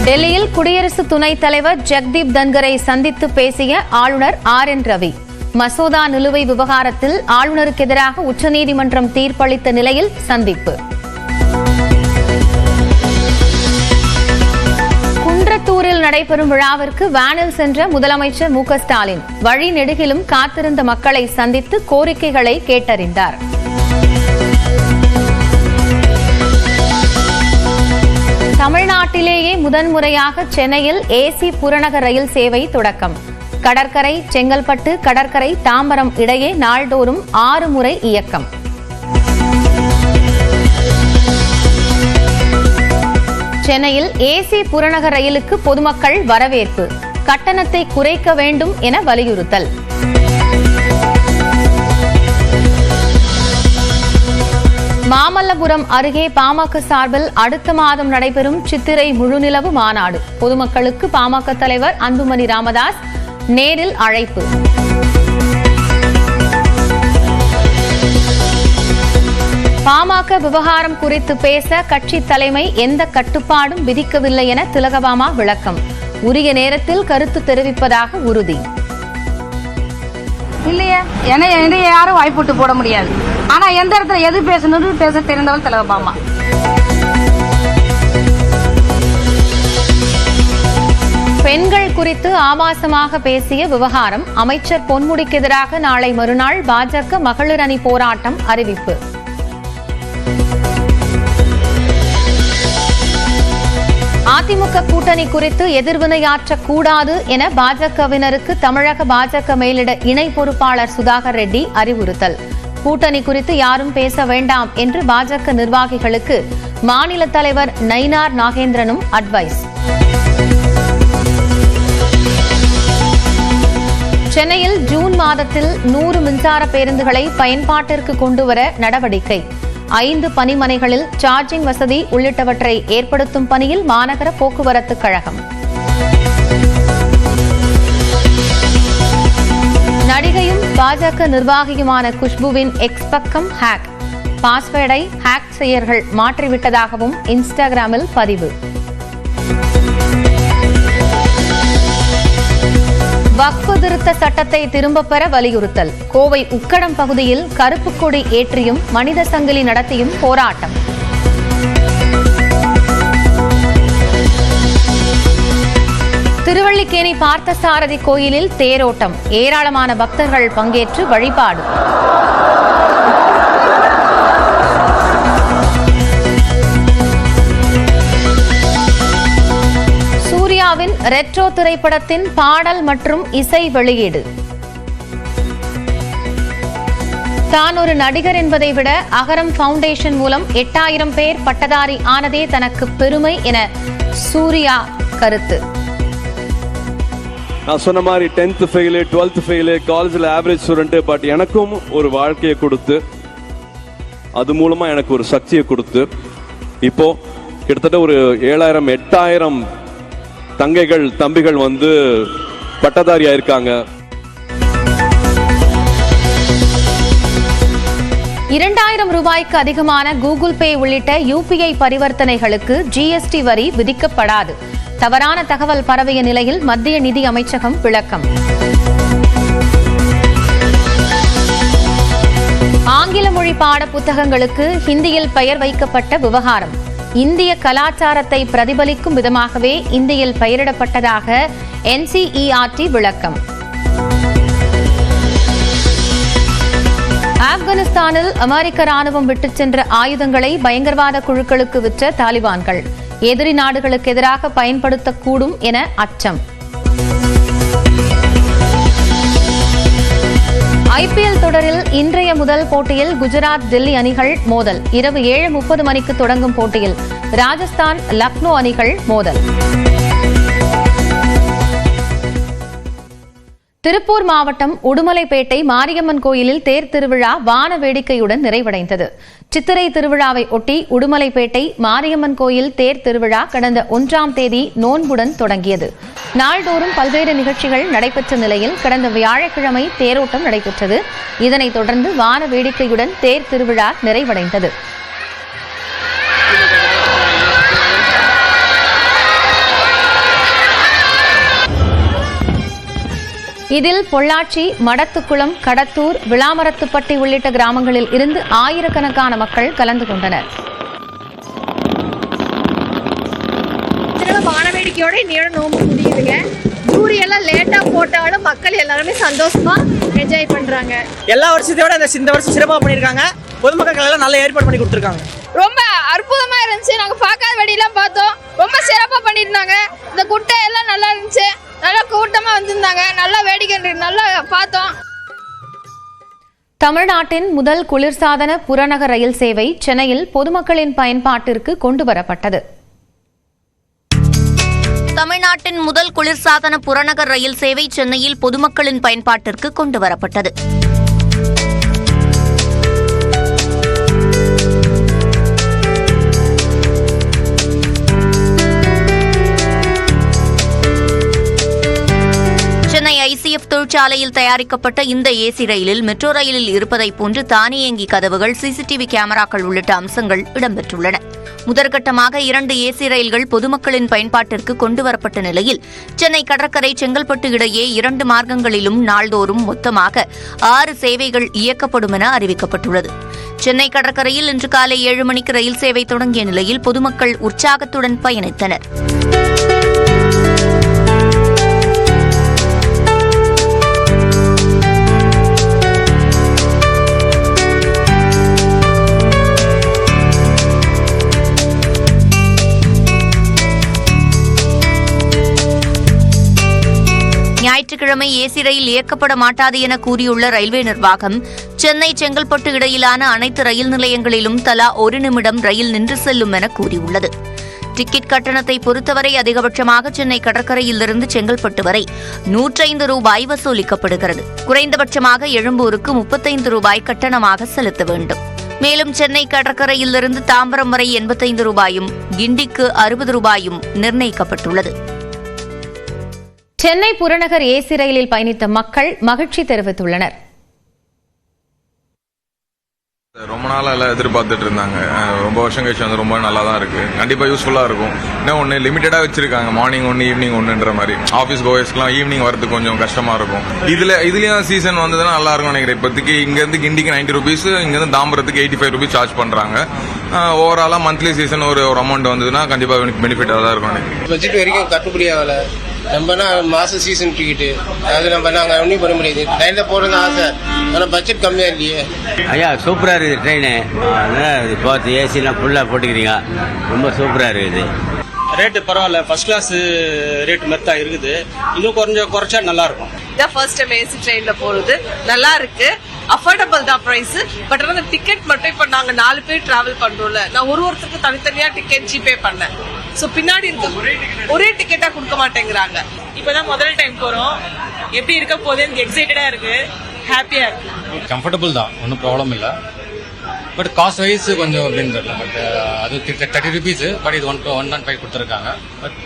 டெல்லியில் குடியரசு துணைத் தலைவர் ஜெக்தீப் தன்கரை சந்தித்து பேசிய ஆளுநர் ஆர்.என். ரவி. மசோதா நிலுவை விவகாரத்தில் ஆளுநருக்கு எதிராக உச்சநீதிமன்றம் தீர்ப்பளித்த நிலையில் சந்திப்பு. குன்றத்தூரில் நடைபெறும் விழாவிற்கு வேனில் சென்ற முதலமைச்சர் மு.க. ஸ்டாலின் வழி நெடுகிலும் காத்திருந்த மக்களை சந்தித்து கோரிக்கைகளை கேட்டறிந்தார். தமிழ்நாட்டிலேயே முதன்முறையாக சென்னையில் ஏசி புறநகர் ரயில் சேவை தொடக்கம். கடற்கரை செங்கல்பட்டு கடற்கரை தாம்பரம் இடையே நாள்தோறும் 6 முறை இயக்கம். சென்னையில் ஏசி புறநகர் ரயிலுக்கு பொதுமக்கள் வரவேற்பு. கட்டணத்தை குறைக்க வேண்டும் என வலியுறுத்தல். மாமல்லபுரம் அருகே பாமக சார்பில் அடுத்த மாதம் நடைபெறும் சித்திரை முழுநிலவு மாநாடு. பொதுமக்களுக்கு பாமக தலைவர் அன்புமணி ராமதாஸ் நேரில் அழைப்பு. பாமக விவகாரம் குறித்து பேச கட்சி தலைமை எந்த கட்டுப்பாடும் விதிக்கவில்லை என திலகபாமா விளக்கம். உரிய நேரத்தில் கருத்து தெரிவிப்பதாக உறுதி. இல்லையே, என்னை யாரும் வாய்ப்புட்டு போட முடியாது. ஆனா எந்த இடத்துல எது பேசணும்னு பேச தெரிந்தவள் திலகபாமா. பெண்கள் குறித்து ஆபாசமாக பேசிய விவகாரம். அமைச்சர் பொன்முடிக்கு எதிராக நாளை மறுநாள் பாஜக மகளிர் அணி போராட்டம் அறிவிப்பு. அதிமுக கூட்டணி குறித்து எதிர்வினையாற்றக்கூடாது என பாஜகவினருக்கு தமிழக பாஜக மேலிட இணை பொறுப்பாளர் சுதாகர் ரெட்டி அறிவுறுத்தல். கூட்டணி குறித்து யாரும் பேச வேண்டாம் என்று பாஜக நிர்வாகிகளுக்கு மாநில தலைவர் நயினார் நாகேந்திரனும் அட்வைஸ். சென்னையில் ஜூன் மாதத்தில் 100 மின்சார பேருந்துகளை பயன்பாட்டிற்கு கொண்டுவர நடவடிக்கை. 5 பணிமனைகளில் சார்ஜிங் வசதி உள்ளிட்டவற்றை ஏற்படுத்தும் பணியில் மாநகர போக்குவரத்து கழகம். நடிகையும் பாஜக நிர்வாகியுமான குஷ்புவின் எக்ஸ் பக்கம் ஹேக். பாஸ்வேர்டை ஹேக் செய்யர்கள் மாற்றிவிட்டதாகவும் இன்ஸ்டாகிராமில் பதிவு. வக்ஃபு திருத்த சட்டத்தை திரும்பப் பெற வலியுறுத்தல். கோவை உக்கடம் பகுதியில் கருப்பு கொடி ஏற்றியும் மனித சங்கிலி நடத்தியும் போராட்டம். திருவல்லிக்கேணி பார்த்தசாரதி கோயிலில் தேரோட்டம். ஏராளமான பக்தர்கள் பங்கேற்று வழிபாடு. சூர்யாவின் ரெட்ரோ திரைப்படத்தின் பாடல் மற்றும் இசை வெளியீடு. தான் ஒரு நடிகர் என்பதை விட அகரம் ஃபவுண்டேஷன் மூலம் 8000 பேர் பட்டதாரி ஆனதே தனக்கு பெருமை என சூர்யா கருத்து. நான் சொன்ன மாதிரி 10th ஃபெயிலு 12th ஃபெயிலு காலேஜில் ஆவரேஜ் ஸ்டூடெண்ட். பட் எனக்கும் ஒரு வாழ்க்கையை கொடுத்து அது மூலமா எனக்கு ஒரு சக்தியை கொடுத்து இப்போ கிட்டத்தட்ட ஒரு 7000 8000 தங்கைகள் தம்பிகள் வந்து பட்டதாரி ஆயிருக்காங்க. 2000 ரூபாய்க்கு அதிகமான கூகுள் பே உள்ளிட்ட UPI பரிவர்த்தனைகளுக்கு GST வரி விதிக்கப்படாது. தவறான தகவல் பரவிய நிலையில் மத்திய நிதி அமைச்சகம் விளக்கம். ஆங்கில மொழி பாட புத்தகங்களுக்கு ஹிந்தியில் பெயர் வைக்கப்பட்ட விவகாரம். இந்திய கலாச்சாரத்தை பிரதிபலிக்கும் விதமாகவே இந்தியில் பெயரிடப்பட்டதாக NCERT விளக்கம். ஆப்கானிஸ்தானில் அமெரிக்க ராணுவம் விட்டுச் சென்ற ஆயுதங்களை பயங்கரவாத குழுக்களுக்கு விற்ற தாலிபான்கள். எதிரி நாடுகளுக்கு எதிராக பயன்படுத்தக்கூடும் என அச்சம். IPL தொடரில் இன்றைய முதல் போட்டியில் குஜராத் டெல்லி அணிகள் மோதல். இரவு 7:30 மணிக்கு தொடங்கும் போட்டியில் ராஜஸ்தான் லக்னோ அணிகள் மோதல். திருப்பூர் மாவட்டம் உடுமலைப்பேட்டை மாரியம்மன் கோயிலில் தேர் திருவிழா வான வேடிக்கையுடன் நிறைவடைந்தது. சித்திரை திருவிழாவை ஒட்டி உடுமலைப்பேட்டை மாரியம்மன் கோயில் தேர் திருவிழா கடந்த 1ஆம் தேதி நோன்புடன் தொடங்கியது. நாள்தோறும் பல்வேறு நிகழ்ச்சிகள் நடைபெற்ற நிலையில் கடந்த வியாழக்கிழமை தேரோட்டம் நடைபெற்றது. இதனைத் தொடர்ந்து வான வேடிக்கையுடன் தேர் திருவிழா நிறைவடைந்தது. இதில் பொள்ளாச்சி, மடத்துக்குளம், கடத்தூர், விளாமரத்துப்பட்டி உள்ளிட்ட கிராமங்களில் இருந்து ஆயிரக்கணக்கான மக்கள் கலந்து கொண்டனர். வானவேடிக்கையோட இன்னையோட நோம்பு முடியுதுங்க. ஜூரி எல்லாம் லேட்டா போட்டாலும் மக்கள் எல்லாருமே சந்தோஷமா என்ஜாய் பண்றாங்க. எல்லா வருஷத்தையோட இந்த வருஷம் சிறப்பாக பண்ணியிருக்காங்க. பொதுமக்கள் எல்லாம் நல்ல ஏற்பாடு பண்ணி கொடுத்துருக்காங்க. ரொம்ப அற்புதமா இருந்துச்சு. நாங்க பார்க்காத வெடியெல்லாம் பார்த்தோம். ரொம்ப சிறப்பா பண்ணியிருந்தாங்க. இந்த குட்டை எல்லாம் நல்லா இருந்துச்சு. நல்லா கூட்டமா வந்திருந்தாங்க. நல்லா வேடிக்கை நல்லா பார்த்தோம். தமிழ்நாட்டின் முதல் குளிர்சாதன புறநகர் ரயில் சேவை சென்னையில் பொதுமக்களின் பயன்பாட்டிற்கு கொண்டுவரப்பட்டது. தமிழ்நாட்டின் முதல் குளிர்சாதன புறநகர் ரயில் சேவை சென்னையில் பொதுமக்களின் பயன்பாட்டிற்கு கொண்டுவரப்பட்டது. சென்னை ஐசிஎஃப் தொழிற்சாலையில் தயாரிக்கப்பட்ட இந்த ஏசி ரயிலில் மெட்ரோ ரயிலில் இருப்பதைப் போன்று தானியங்கி கதவுகள், சிசிடிவி கேமராக்கள் உள்ளிட்ட அம்சங்கள் இடம்பெற்றுள்ளன. முதற்கட்டமாக 2 ஏசி ரயில்கள் பொதுமக்களின் பயன்பாட்டிற்கு கொண்டுவரப்பட்ட நிலையில் சென்னை கடற்கரை, செங்கல்பட்டு இடையே 2 மார்க்கங்களிலும் நாள்தோறும் மொத்தமாக 6 சேவைகள் இயக்கப்படும் என அறிவிக்கப்பட்டுள்ளது. சென்னை கடற்கரையில் இன்று காலை 7 மணிக்கு ரயில் சேவை தொடங்கிய நிலையில் பொதுமக்கள் உற்சாகத்துடன் பயணித்தனர். ஞாயிற்றுக்கிழமை ஏசி ரயில் இயக்கப்பட மாட்டாது என கூறியுள்ள ரயில்வே நிர்வாகம், சென்னை செங்கல்பட்டு இடையிலான அனைத்து ரயில் நிலையங்களிலும் தலா 1 நிமிடம் ரயில் நின்று செல்லும் என கூறியுள்ளது. டிக்கெட் கட்டணத்தை பொறுத்தவரை அதிகபட்சமாக சென்னை கடற்கரையிலிருந்து செங்கல்பட்டு வரை 105 ரூபாய் வசூலிக்கப்படுகிறது. குறைந்தபட்சமாக எழும்பூருக்கு 35 ரூபாய் கட்டணமாக செலுத்த வேண்டும். மேலும் சென்னை கடற்கரையிலிருந்து தாம்பரம் வரை 85 ரூபாயும், கிண்டிக்கு 60 ரூபாயும் நிர்ணயிக்கப்பட்டுள்ளது. சென்னை புறநகர் ஏசி ரயிலில் பயணித்த மக்கள் மகிழ்ச்சி தெரிவித்துள்ளனர். ரொம்ப நாளாக எல்லாம் எதிர்பார்த்துட்டு இருந்தாங்க. ரொம்ப வருஷம் கழிச்சு வந்து ரொம்ப நல்லா தான் இருக்கு. கண்டிப்பாக யூஸ்ஃபுல்லாக இருக்கும். இன்னும் ஒன்று லிமிட்டடாக வச்சிருக்காங்க. மார்னிங் 1 ஈவினிங் 1ன்ற மாதிரி. ஆஃபீஸ் கோயர்ஸ்க்குலாம் ஈவினிங் வரதுக்கு கொஞ்சம் கஷ்டமாக இருக்கும். இதுலேயும் சீசன் வந்ததுன்னா நல்லா இருக்கும் நினைக்கிறேன். இப்போதைக்கு இங்கேருந்து கிண்டிக்கு 90 ருபீஸ், இங்கேருந்து தாம்பரத்துக்கு 85 ருபீஸ் சார்ஜ் பண்ணுறாங்க. ஓவராலாக மந்த்லி சீசன் ஒரு அமௌண்ட் வந்ததுன்னா கண்டிப்பாக பெனிஃபிட்டாக தான் இருக்கும் நினைக்கிறேன். பட்ஜெட் வரைக்கும் கட்டுப்படியாகல. நம்மனா மாச சீசன் டிக்கெட்டு அது நாங்கள் ஒன்றும் பண்ண முடியாது. ட்ரெயினில் போகிறது ஆசை, ஆனால் பட்ஜெட் கம்மியாக இல்லையே. ஐயா சூப்பராக இருக்குது ட்ரெயின். போகிறது ஏசிலாம் ஃபுல்லாக போட்டுக்கிறீங்க. ரொம்ப சூப்பராக இருக்குது. ரேட்டு பரவாயில்ல. ஃபர்ஸ்ட் கிளாஸ் ரேட் மெத்தா இருக்குது. இன்னும் குறைச்சா நல்லா இருக்கும். இதான் ஃபர்ஸ்ட் டைம் ஏசி ட்ரெயின்ல போறது. நல்லா இருக்கு. அஃபோர்டபிள் தான் பிரைஸ். பட் அந்த டிக்கெட் மட்டும் இப்ப நாங்க 4 பேர் டிராவல் பண்றோம்ல, நான் ஒருத்தருக்கு தனித்தனியா டிக்கெட் ஜிபே பண்ணேன். சோ பின்னாடி இருக்கு ஒரே டிக்கெட்டா கொடுக்க மாட்டேங்கிறாங்க. இப்பதான் முதல் டைம் போறோம். எப்படி இருக்க போகுது எனக்கு எக்ஸைட்டடா இருக்கு. ஹாப்பியா இருக்கு. கம்ஃபர்டபுள் தான், ஒன்றும் ப்ராப்ளம் இல்லை. பட் காஸ்ட் வைஸ் கொஞ்சம் அப்படின்னு தெரியல. பட் அது 30 ருபீஸ். பட் இது 1.5 கொடுத்துருக்காங்க. பட்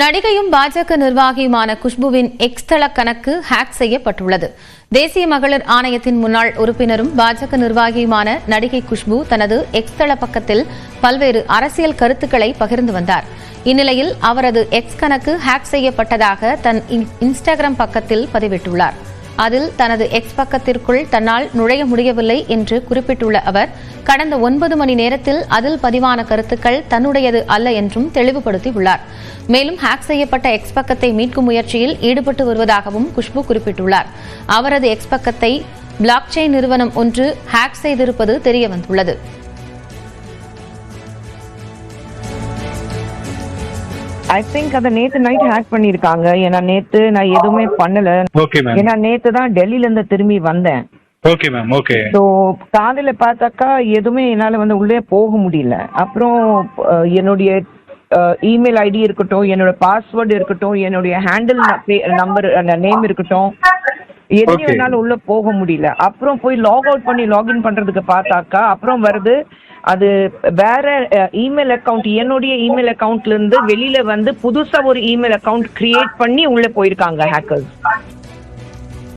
நடிகையும் பாஜக நிர்வாகியுமான குஷ்புவின் எக்ஸ் தள கணக்கு ஹேக் செய்யப்பட்டுள்ளது. தேசிய மகளிர் ஆணையத்தின் முன்னாள் உறுப்பினரும் பாஜக நிர்வாகியுமான நடிகை குஷ்பு தனது எக்ஸ் தள பக்கத்தில் பல்வேறு அரசியல் கருத்துக்களை பகிர்ந்து வந்தார். இந்நிலையில் அவரது எக்ஸ் கணக்கு ஹேக் செய்யப்பட்டதாக தன் இன்ஸ்டாகிராம் பக்கத்தில் பதிவிட்டுள்ளார். அதில் தனது எக்ஸ் பக்கத்திற்குள் தன்னால் நுழைய முடியவில்லை என்று குறிப்பிட்டுள்ள அவர், கடந்த 9 மணி நேரத்தில் அதில் பதிவான கருத்துக்கள் தன்னுடையது அல்ல என்றும் தெளிவுபடுத்தியுள்ளார். மேலும் ஹேக் செய்யப்பட்ட எக்ஸ் பக்கத்தை மீட்கும் முயற்சியில் ஈடுபட்டு வருவதாகவும் குஷ்பு குறிப்பிட்டுள்ளார். அவரது எக்ஸ் பக்கத்தை பிளாக் செயின் நிறுவனம் ஒன்று ஹேக் செய்திருப்பது தெரியவந்துள்ளது. ஐ திங்க் அதை நேத்து நைட் ஹேக் பண்ணிருக்காங்க. ஏன்னா நேத்து நான் எதுவுமே பண்ணல. ஏன்னா நேத்து தான் டெல்லியில இருந்து திரும்பி வந்தேன். Okay ma'am. ஓகே. ஸோ காலையில பார்த்தாக்கா எதுவுமே என்னால உள்ளே போக முடியல. அப்புறம் என்னுடைய இமெயில் ஐடி இருக்கட்டும், என்னோட பாஸ்வேர்டு இருக்கட்டும், என்னுடைய ஹேண்டில் நம்பர் நேம் இருக்கட்டும், எதுவும் என்னால உள்ள போக முடியல. அப்புறம் போய் லாக் அவுட் பண்ணி லாகின் பண்றதுக்கு பார்த்தாக்கா அப்புறம் வருது அது வேற இமெயில் அக்கௌண்ட். என்னுடைய இமெயில் அக்கௌண்ட்ல இருந்து வெளியில வந்து புதுசா ஒரு இமெயில் அக்கௌண்ட் கிரியேட் பண்ணி உள்ள போயிருக்காங்க ஹேக்கர்ஸ்.